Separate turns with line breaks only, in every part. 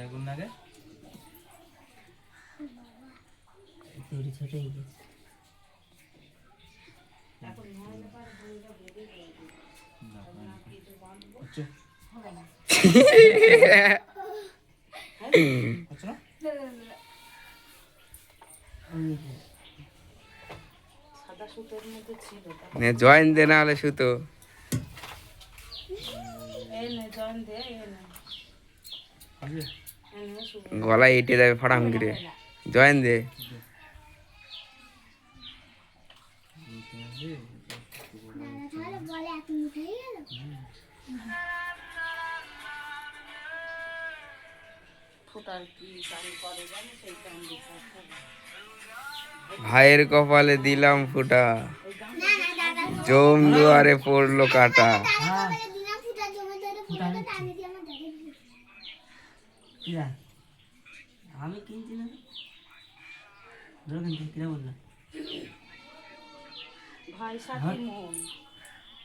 আগে
তোর ছোট হয়ে গেছে
এখন নইলে পারে বইটা বেঁধে দেয় না কিছু বাঁধবো
আচ্ছা আচ্ছা
সাদা সুতোর মধ্যে ছিল
নে জয়েন দে না হলে সুতো
এই নে জয়েন দে এই নে
আছে
এই নে শুভ
গলায় এঁটে যাবে ফাড়াম করে জয়েন দে
ফুটার কি কাম করে জানো সেই কাম দিতে
ভাইয়ের কপালে দিলাম ফুটা জম দুয়ারে পড়লো কাটা
কিরা আমি কিনছি না ধরো কিন্তু কিরা বললাম
ভাই সাথী মন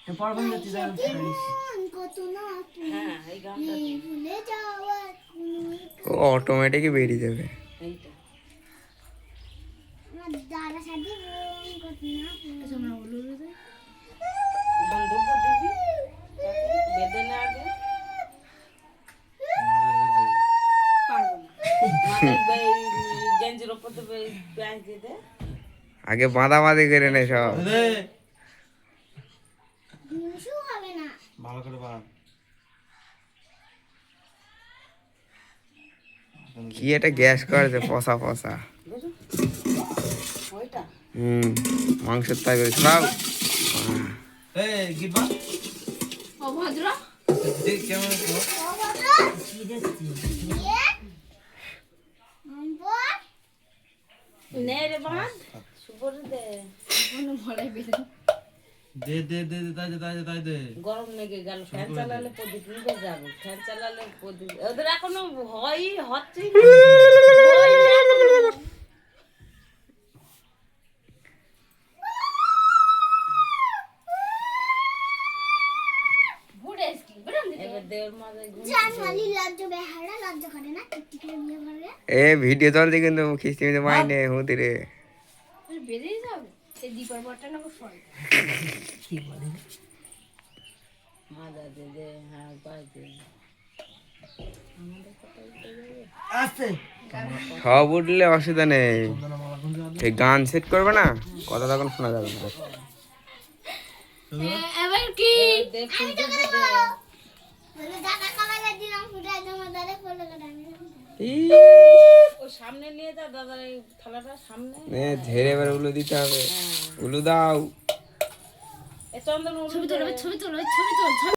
তো পরবন যাচ্ছি
হ্যাঁ এই গানটা
ও অটোমেটিকই বেরিয়ে যাবে
এইটা বন্ধুক দিবি বেঁধে না আগে পারবো না মাথায় গেঞ্জির ওপর দেবে প্যাঁচ দিয়ে দে
আগে বাঁধাবাঁধি করে নে সব
ভালো করে বাঁধ
কি একটা গ্যাস করেছে পসা পসা
ওইটা
মাংসের তরকারি খাও
এই গিটবা
অভদ্র
দেখ কেমন আছে
কি দেখছি
নে রে বাঁধ সুবর দে কোনো ভলাই বেরে
দে দে দে দে তাই দে
গরম লেগে গেল ফ্যান চালালে প্রদীপ নিভে যাবে ফ্যান চালালে প্রদীপ ওদের এখনো হয় হচ্ছে এবার দেওয়ার মাঝে
এ ভিডিও চলছে কিন্তু খিস্তিমিতে মাইনে হুতি রে
বেরিয়ে যাবে সেই দীপার পরটা না ফল
কি বলে
মাদা দে দে হ্যাঁ বাজে আমাদের কথা
আসছে
সব উঠলে অসুবিধা নেই এই গান সেট করবে না কথা তখন শোনা যাবে না
এবার কি দে ফুল দে ও সামনে নিয়ে যা দাদা এই থালাটা সামনে
ঝেড়ে এবার উলু দিতে হবে উলু দাও
এ চন্দন
ছবি তোলো ছবি তোলো ছবি তোলো